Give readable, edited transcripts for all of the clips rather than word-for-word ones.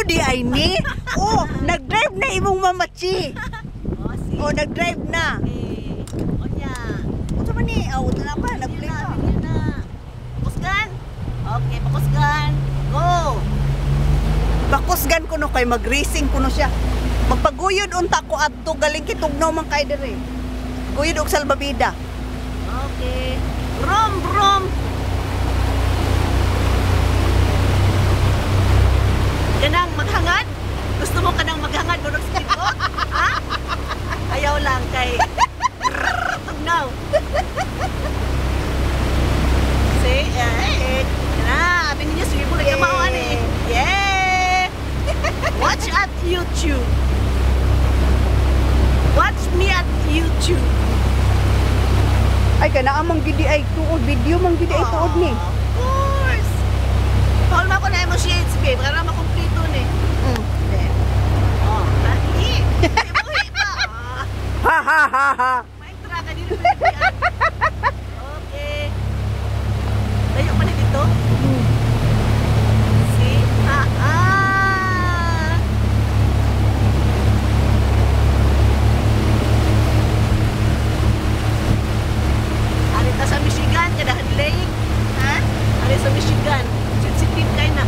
Video di ay ni. Oh, nag-drive na imong mamachi. Oh, si. Oh, nag-drive na. Okay. Onya. Unsa man ni? Oh, na pa, nag-play ka. Bakusgan. Okay, bakusgan. Go. Bakusgan ko no kay mag-racing ko no siya. Magpaguyod unta ko adto galing kitugnaw man kay dire. Guyod og salbabida. Okay. Brom, brom. Kanang maghangad? Gusto mo kanang maghangad mo ng speedboat? Ha? Ayaw lang kay tugnaw. See? Na, abin niyo sige mo lagi mauan eh. Yeah! Watch at YouTube. Watch me at YouTube. Ay kana amang gidi ay tuod video man gidi ay tuod ni. Of course. Paul mo ko na mo shades babe, para makumpleto ni. Oh, lahi. Buhi pa. Ha ha ha ha. May tra ka dito. Okay. Layo pa na dito. See? Arita sa Michigan, kadahan lake. Ha? Ari sa Michigan. Sensitive kayo na.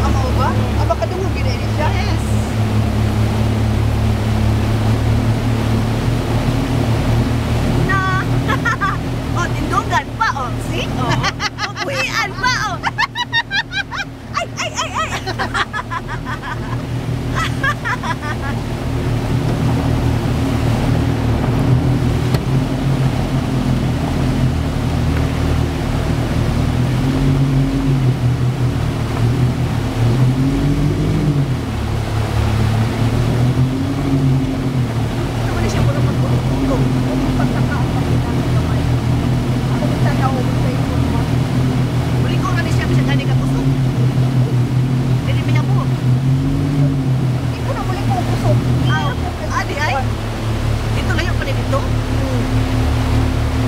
Amo ba? Aba kadungog gidi ni siya. Yes. Na. Oh, tindugan pa, oh. See? Oh. Buhian pa, oh. Ay. Ano na siya muna magpulong-pulong? Muli ko na ni siya bisa gani ka kusog. Dili minabo. Iko na muli ko kusog. Adi ay. Dito layo pa ni dito.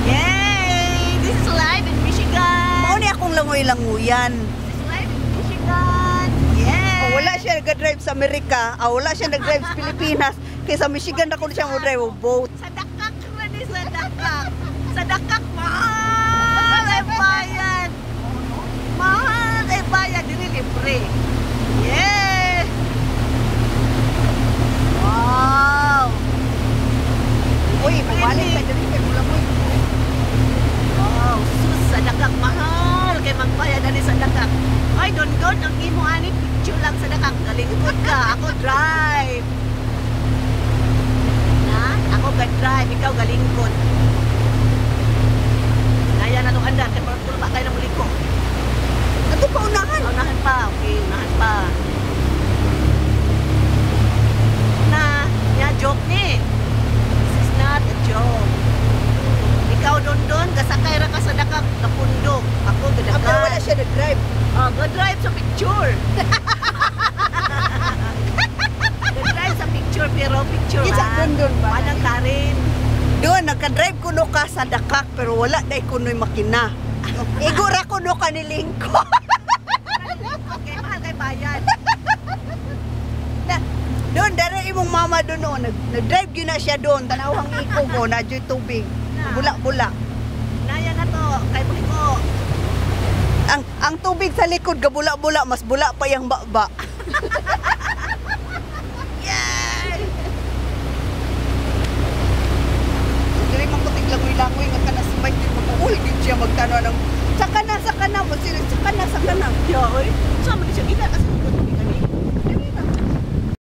Yay! This is live in Michigan. Mao ni akong langoy-languyan. This is live in Michigan. Yay! Oh, wala siya nag-drive sa Amerika. Wala siya nag-drive sa Pilipinas. Kaya sa Michigan ako siya mo-drive o boat. Sa dakak na ni sa dakak. Sa dakak mahal ay bayan. Mahal ay bayan dili libre. Yeah! Wow! Uy, pabalik ka dali kay mula mo. Wow, sus sa dakak mahal kay magbayad ani sa dakak. Ay, don ang imo ani picture lang sa dakak. Galingkod ka, ako drive. Na, ako drive, ikaw galingkod. Kaya na tong andan, kay parang tulpa kayo na muli ko. Ato pa unahan. Unahan pa, okay, unahan pa. Na, joke ni. This is not a joke. Ikaw don kasakay ra ka sa dakak, napundok. Ako gadagan. Pero wala siya nag-drive. Oh, go drive sa picture. Go drive sa picture, pero picture Isa dun ba? Anang karin. Doon, nagka-drive kuno ka sa dakak pero wala dahil kuno'y makina. Igura kuno ka ni Lingko. Okay, mahal kay bayan. Doon, dara imong mama doon o. Nag-drive yun na siya doon. Tanawang iko mo, na dyan tubig. Bula-bula. Naya na to, kay muli ko. Ang tubig sa likod, gabula-bula, mas bula pa yung baba. Yay! Dili man ko tiglangoy-langoy nga ka na sabay din mag-uul din siya magtano ng saka na mo sila, saka na. Yo, oy. Saan mo siya gina kasi